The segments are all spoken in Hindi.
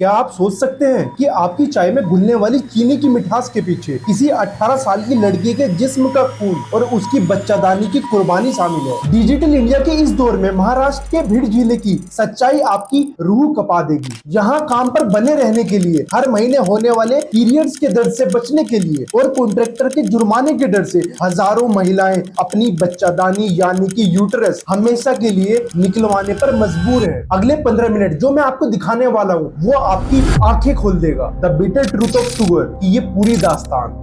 क्या आप सोच सकते हैं कि आपकी चाय में घुलने वाली चीनी की मिठास के पीछे किसी 18 साल की लड़की के जिस्म का खून और उसकी बच्चादानी की कुर्बानी शामिल है। डिजिटल इंडिया के इस दौर में महाराष्ट्र के भीड़ जिले की सच्चाई आपकी रूह कपा देगी। यहाँ काम पर बने रहने के लिए, हर महीने होने वाले पीरियड्स के दर्द से बचने के लिए और कॉन्ट्रैक्टर के जुर्माने के डर से हजारों महिलाएं अपनी बच्चादानी यानी कि यूटरस हमेशा के लिए निकलवाने पर मजबूर है। अगले 15 मिनट जो मैं आपको दिखाने वाला हूँ वो आपकी आंखें खोल देगा। The bitter truth of sugar की ये पूरी दास्तान।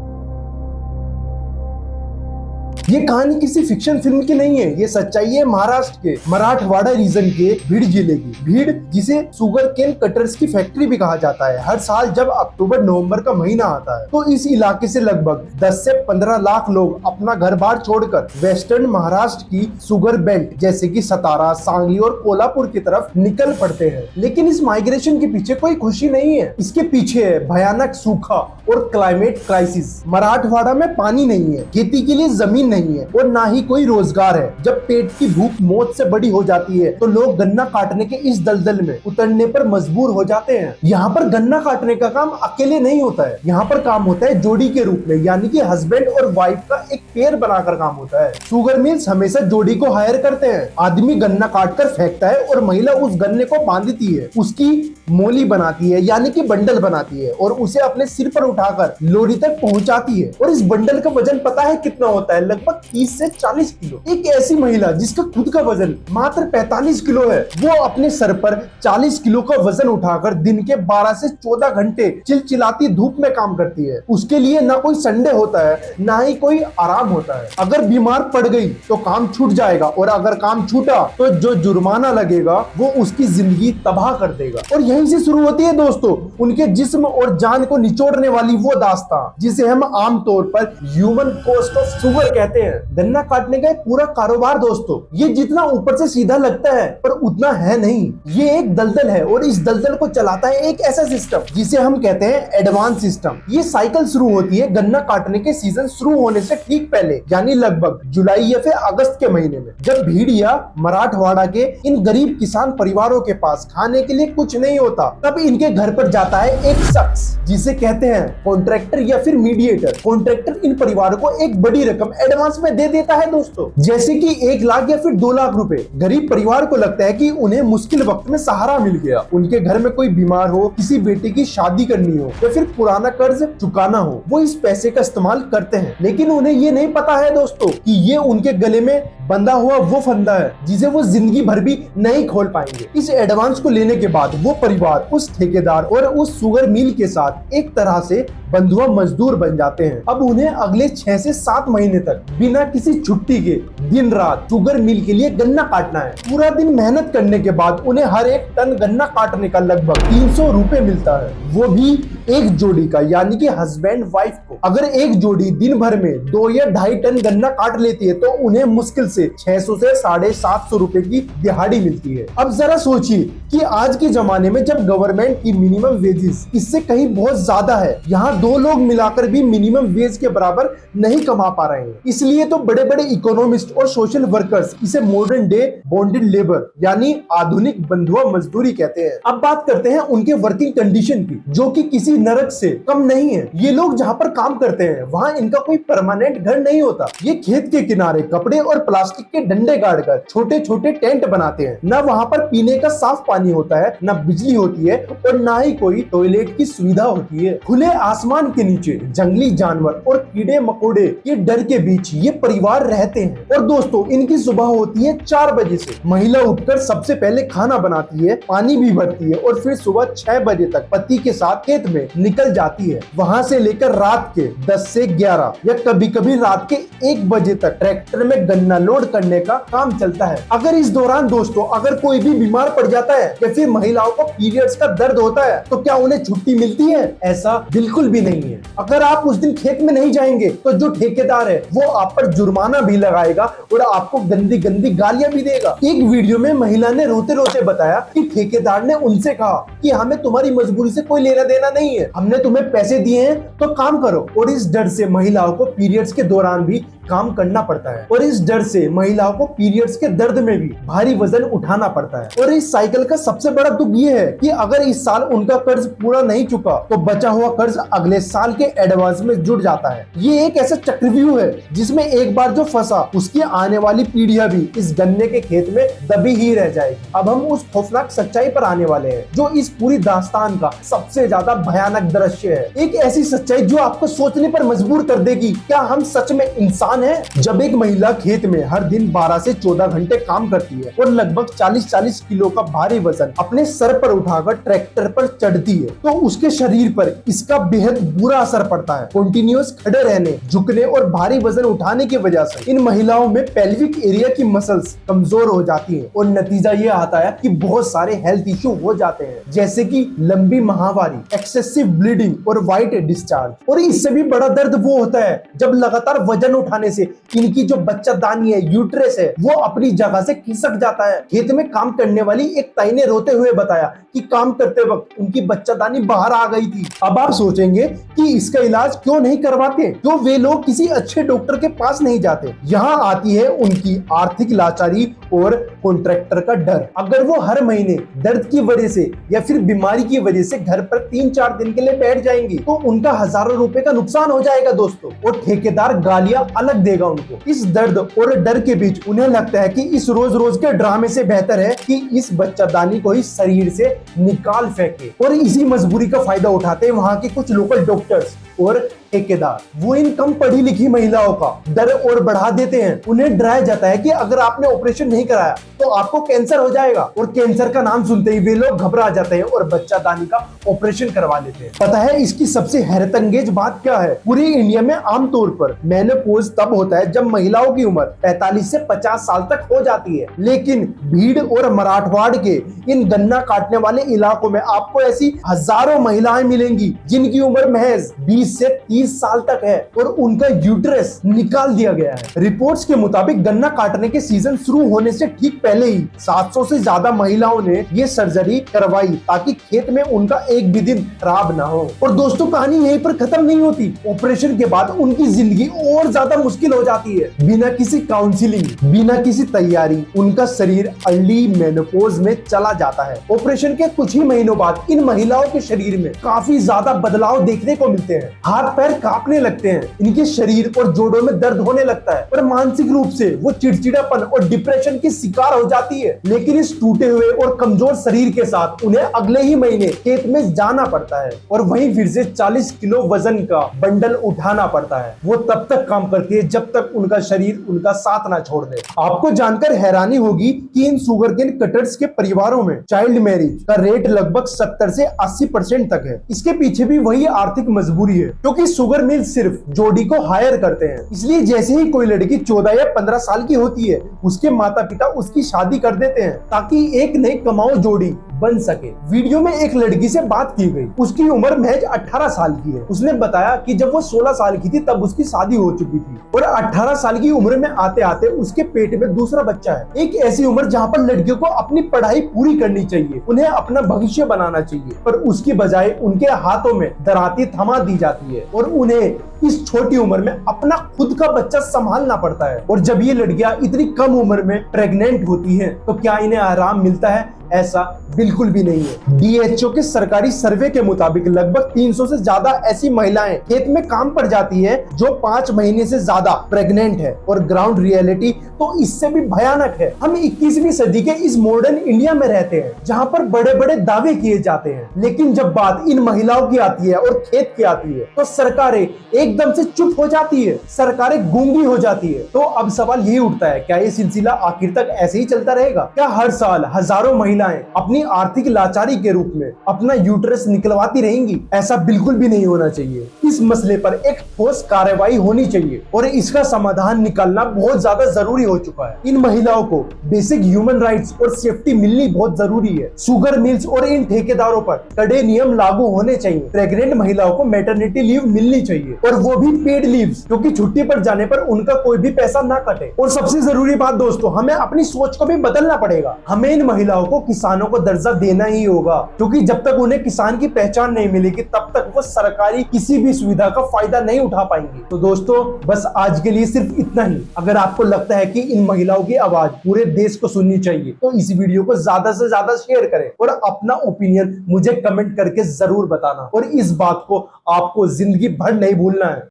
ये कहानी किसी फिक्शन फिल्म की नहीं है, ये सच्चाई है महाराष्ट्र के मराठवाड़ा रीजन के भीड़ जिले की। भीड़ जिसे शुगर केन कटर्स की फैक्ट्री भी कहा जाता है। हर साल जब अक्टूबर नवंबर का महीना आता है तो इस इलाके से लगभग 10 से 15 लाख लोग अपना घर बार छोड़कर वेस्टर्न महाराष्ट्र की शुगर बेल्ट जैसे कि सतारा, सांगली और कोल्हापुर की तरफ निकल पड़ते हैं। लेकिन इस माइग्रेशन के पीछे कोई खुशी नहीं है, इसके पीछे है भयानक सूखा और क्लाइमेट क्राइसिस। मराठवाड़ा में पानी नहीं है, खेती के लिए जमीन नहीं है और ना ही कोई रोजगार है। जब पेट की भूख मौत से बड़ी हो जाती है तो लोग गन्ना काटने के इस दलदल में उतरने पर मजबूर हो जाते हैं। यहाँ पर गन्ना काटने का काम अकेले नहीं होता है, यहाँ पर काम होता है जोड़ी के रूप में, यानी कि हस्बैंड और वाइफ का एक पेयर बनाकर काम होता है। शुगर मिल्स हमेशा जोड़ी को हायर करते हैं। आदमी गन्ना काट कर फेंकता है और महिला उस गन्ने को बांधती है, उसकी मोली बनाती है यानी कि बंडल बनाती है और उसे अपने सिर पर उठाकर लोरी तक पहुंचाती है। और इस बंडल का वजन पता है कितना होता है? लगभग 30 से 40 किलो। एक ऐसी महिला जिसका खुद का वजन मात्र 45 किलो है, वो अपने सर पर 40 किलो का वजन उठाकर दिन के 12 से 14 घंटे चिलचिलाती धूप में काम करती है। उसके लिए ना कोई संडे होता है, ना ही कोई आराम होता है। अगर बीमार पड़ गई तो काम छूट जाएगा और अगर काम छूटा तो जो जुर्माना लगेगा वो उसकी जिंदगी तबाह कर देगा। और यहीं से शुरू होती है दोस्तों उनके जिस्म और जान को निचोड़ने वाली वो दास्तां जिसे हम आमतौर पर ह्यूमन कॉस्ट ऑफ शुगर कहते हैं। गन्ना काटने का एक पूरा कारोबार दोस्तों, ये जितना ऊपर से सीधा लगता है पर उतना है नहीं। ये एक दलदल है और इस दलदल को चलाता है एक ऐसा सिस्टम जिसे हम कहते हैं एडवांस सिस्टम। ये साइकिल शुरू होती है गन्ना काटने के सीजन शुरू होने से ठीक पहले, यानी लगभग जुलाई या फिर अगस्त के महीने में, जब भीड़ या मराठवाड़ा के इन गरीब किसान परिवारों के पास खाने के लिए कुछ नहीं होता, तब इनके घर पर जाता है एक शख्स जिसे कहते हैं कॉन्ट्रैक्टर या फिर मीडिएटर। कॉन्ट्रैक्टर इन परिवारों को एक बड़ी रकम एडवांस में दे देता है दोस्तों, जैसे कि 1 लाख या फिर 2 लाख रुपए। गरीब परिवार को लगता है कि उन्हें मुश्किल वक्त में सहारा मिल गया। उनके घर में कोई बीमार हो, किसी बेटे की शादी करनी हो या फिर पुराना कर्ज चुकाना हो, वो इस पैसे का इस्तेमाल करते हैं। लेकिन उन्हें ये नहीं पता है दोस्तों कि ये उनके गले में बंधा हुआ वो फंदा है जिसे वो जिंदगी भर भी नहीं खोल पाएंगे। इस एडवांस को लेने के बाद वो परिवार उस ठेकेदार और उस शुगर मिल के साथ एक तरह से बंधुआ मजदूर बन जाते हैं। अब उन्हें अगले 6 से 7 महीने तक बिना किसी छुट्टी के दिन रात शुगर मिल के लिए गन्ना काटना है। पूरा दिन मेहनत करने के बाद उन्हें हर एक टन गन्ना काटने का लगभग 300 रुपए मिलता है, वो भी एक जोड़ी का, यानी कि हस्बैंड वाइफ को। अगर एक जोड़ी दिन भर में 2 या 2.5 टन गन्ना काट लेती है तो उन्हें मुश्किल से 600 से 750 रुपए की दिहाड़ी मिलती है। अब जरा सोचिए कि आज के जमाने में जब गवर्नमेंट की मिनिमम वेजेस इससे कहीं बहुत ज्यादा है, यहाँ 2 लोग मिलाकर भी मिनिमम वेज के बराबर नहीं कमा पा रहे हैं। इसलिए तो बड़े बड़े इकोनॉमिस्ट और सोशल वर्कर्स इसे मॉडर्न डे बॉन्डेड लेबर यानी आधुनिक बंधुआ मजदूरी कहते हैं। अब बात करते हैं उनके वर्किंग कंडीशन की, जो कि किसी नरक से कम नहीं है। ये लोग जहाँ पर काम करते हैं वहाँ इनका कोई परमानेंट घर नहीं होता। ये खेत के किनारे कपड़े और प्लास्टिक के डंडे गाड़कर छोटे छोटे टेंट बनाते हैं। न वहाँ पर पीने का साफ पानी होता है, न बिजली होती है और न ही कोई टॉयलेट की सुविधा होती है। खुले आसमान के नीचे जंगली जानवर और कीड़े मकोड़े के डर के बीच ये परिवार रहते हैं। और दोस्तों इनकी सुबह होती है 4 बजे से। महिला उठकर सबसे पहले खाना बनाती है, पानी भी भरती है और फिर सुबह 6 बजे तक पति के साथ खेत में निकल जाती है। वहाँ से लेकर रात के 10 से 11 या कभी कभी रात के 1 बजे तक ट्रैक्टर में गन्ना लोड करने का काम चलता है। अगर इस दौरान दोस्तों अगर कोई भी बीमार पड़ जाता है या फिर महिलाओं को पीरियड्स का दर्द होता है तो क्या उन्हें छुट्टी मिलती है? ऐसा बिल्कुल भी नहीं है। अगर आप उस दिन खेत में नहीं जाएंगे तो जो ठेकेदार है वो आप पर जुर्माना भी लगाएगा और आपको गंदी गंदी गालियां भी देगा। एक वीडियो में महिला ने रोते रोते बताया कि ठेकेदार ने उनसे कहा कि हमें तुम्हारी मजबूरी से कोई लेना देना नहीं है, हमने तुम्हें पैसे दिए हैं तो काम करो। और इस डर से महिलाओं को पीरियड्स के दौरान भी काम करना पड़ता है और इस डर से महिलाओं को पीरियड्स के दर्द में भी भारी वजन उठाना पड़ता है। और इस साइकिल का सबसे बड़ा दुख ये है कि अगर इस साल उनका कर्ज पूरा नहीं चुका तो बचा हुआ कर्ज अगले साल के एडवांस में जुड़ जाता है। ये एक ऐसा चक्रव्यूह है जिसमें एक बार जो फंसा उसकी आने वाली पीढ़ियां भी इस गन्ने के खेत में दबी ही रह जाएगी। अब हम उस खौफनाक सच्चाई पर आने वाले हैं जो इस पूरी दास्तान का सबसे ज्यादा भयानक दृश्य है। एक ऐसी सच्चाई जो आपको सोचने पर मजबूर कर देगी, क्या हम सच में इंसान हैं? जब एक महिला खेत में हर दिन 12 से 14 घंटे काम करती है और लगभग 40-40 किलो का भारी वजन अपने सर पर उठाकर ट्रैक्टर पर चढ़ती है तो उसके शरीर पर इसका बेहद बुरा असर पड़ता है। कंटिन्यूअस खड़े रहने, झुकने और भारी वजन उठाने की वजह से इन महिलाओं में पेल्विक एरिया की मसल्स कमजोर हो जाती है और नतीजा ये आता है कि बहुत सारे हेल्थ इश्यू हो जाते हैं, जैसे कि लंबी माहवारी, एक्सेसिव ब्लीडिंग और व्हाइट डिस्चार्ज। और इससे भी बड़ा दर्द वो होता है जब लगातार वजन उठाने से इनकी जो बच्चादानी है, यूट्रस है, वो अपनी जगह से खिसक जाता है। खेत में काम करने वाली एक ताई ने रोते हुए बताया कि काम करते वक्त उनकी बच्चादानी बाहर आ गई थी। अब आप सोचेंगे कि इसका इलाज क्यों नहीं करवाते, क्यों वे लोग किसी अच्छे डॉक्टर के पास नहीं जाते। यहाँ आती है उनकी आर्थिक लाचारी और कॉन्ट्रैक्टर का डर। अगर वो हर महीने दर्द की वजह से या फिर बीमारी की वजह से घर पर 3-4 दिन के लिए बैठ जाएंगी तो उनका हजारों रुपए का नुकसान हो जाएगा दोस्तों, और ठेकेदार गालियां अलग देगा उनको। इस दर्द और डर के बीच उन्हें लगता है कि इस रोज रोज के ड्रामे से बेहतर है कि इस बच्चादानी को ही शरीर से निकाल फेंके। और इसी मजबूरी का फायदा उठाते हैं वहां के कुछ लोकल डॉक्टर्स और ठेकेदार। वो इन कम पढ़ी लिखी महिलाओं का डर और बढ़ा देते हैं। उन्हें डराया जाता है कि अगर आपने ऑपरेशन नहीं कराया तो आपको कैंसर हो जाएगा, और कैंसर का नाम सुनते ही वे लोग घबरा जाते हैं और बच्चादानी का ऑपरेशन करवा लेते हैं। पता है इसकी सबसे हैरतअंगेज बात क्या है? पूरी इंडिया में आमतौर पर मेनोपॉज तब होता है जब महिलाओं की उम्र 45 से 50 साल तक हो जाती है, लेकिन भीड़ और मराठवाड़ के इन गन्ना काटने वाले इलाकों में आपको ऐसी हजारों महिलाएं मिलेंगी जिनकी उम्र महज 20 से 30 साल तक है और उनका यूट्रस निकाल दिया गया है। रिपोर्ट्स के मुताबिक गन्ना काटने के सीजन शुरू होने से ठीक पहले ही 700 से ज्यादा महिलाओं ने ये सर्जरी करवाई ताकि खेत में उनका एक भी दिन खराब ना हो। और दोस्तों कहानी यहीं पर खत्म नहीं होती। ऑपरेशन के बाद उनकी जिंदगी और ज्यादा मुश्किल हो जाती है। बिना किसी काउंसलिंग, बिना किसी तैयारी उनका शरीर अर्ली मेनोपॉज में चला जाता है। ऑपरेशन के कुछ ही महीनों बाद इन महिलाओं के शरीर में काफी ज्यादा बदलाव देखने को मिलते हैं। हाथ पैर कांपने लगते हैं, इनके शरीर और जोड़ों में दर्द होने लगता है और मानसिक रूप से वो चिड़चिड़ापन और डिप्रेशन की शिकार हो जाती है। लेकिन इस टूटे हुए और कमजोर शरीर के साथ उन्हें अगले ही महीने खेत में जाना पड़ता है और वहीं फिर से 40 किलो वजन का बंडल उठाना पड़ता है। वो तब तक काम करती है जब तक उनका शरीर उनका साथ ना छोड़ दे। आपको जानकर हैरानी होगी कि इन शुगरकेन कटर्स के परिवारों में चाइल्ड मैरिज का रेट लगभग 70 से 80% तक है। इसके पीछे भी वही आर्थिक मजबूरी है, क्योंकि शुगर मिल सिर्फ जोड़ी को हायर करते हैं। इसलिए जैसे ही कोई लड़की 14 या 15 साल की होती है उसके माता पिता उसकी शादी कर देते हैं ताकि एक नई कमाऊ जोड़ी बन सके। वीडियो में एक लड़की से बात की गई, उसकी उम्र महज 18 साल की है। उसने बताया कि जब वो 16 साल की थी तब उसकी शादी हो चुकी थी और 18 साल की उम्र में आते आते उसके पेट में दूसरा बच्चा है। एक ऐसी उम्र जहाँ पर लड़कियों को अपनी पढ़ाई पूरी करनी चाहिए, उन्हें अपना भविष्य बनाना चाहिए, पर उसकी बजाय उनके हाथों में दराती थमा दी जाती है और उन्हें इस छोटी उम्र में अपना खुद का बच्चा संभालना पड़ता है। और जब ये लड़कियां इतनी कम उम्र में प्रेग्नेंट होती हैं तो क्या इन्हें आराम मिलता है? ऐसा बिल्कुल भी नहीं है। DHO के सरकारी सर्वे के मुताबिक लगभग 300 से ज्यादा ऐसी महिलाएं खेत में काम पर जाती है जो 5 महीने से ज्यादा प्रेग्नेंट है, और ग्राउंड रियलिटी तो इससे भी भयानक है। हम 21वीं सदी के इस मॉडर्न इंडिया में रहते हैं जहां पर बड़े बड़े दावे किए जाते हैं, लेकिन जब बात इन महिलाओं की आती है और खेत की आती है तो सरकारें एकदम से चुप हो जाती है, सरकारें गूंगी हो जाती है। तो अब सवाल यही उठता है, क्या ये सिलसिला आखिर तक ऐसे ही चलता रहेगा? क्या हर साल हजारों महिलाएं अपनी आर्थिक लाचारी के रूप में अपना यूट्रस निकलवाती रहेंगी? ऐसा बिल्कुल भी नहीं होना चाहिए। इस मसले पर एक ठोस कार्रवाई होनी चाहिए और इसका समाधान निकालना बहुत ज्यादा जरूरी हो चुका है। इन महिलाओं को बेसिक ह्यूमन राइट्स और सेफ्टी मिलनी बहुत जरूरी है। शुगर मिल्स और इन ठेकेदारों पर कड़े नियम लागू होने चाहिए। प्रेग्नेंट महिलाओं को मैटरनिटी लीव मिलनी चाहिए और वो भी पेड लीव्स, क्योंकि छुट्टी पर जाने पर उनका कोई भी पैसा ना कटे। और सबसे जरूरी बात दोस्तों, हमें अपनी सोच को भी बदलना पड़ेगा। हमें इन महिलाओं को किसानों को दर्जा देना ही होगा, क्योंकि जब तक उन्हें किसान की पहचान नहीं मिलेगी तब तक वो सरकारी किसी भी सुविधा का फायदा नहीं उठा पाएंगे। तो दोस्तों बस आज के लिए सिर्फ इतना ही। अगर आपको लगता है कि इन महिलाओं की आवाज पूरे देश को सुननी चाहिए तो इस वीडियो को ज्यादा से ज्यादा शेयर करें और अपना ओपिनियन मुझे कमेंट करके जरूर बताना, और इस बात को आपको जिंदगी भर नहीं भूलना है।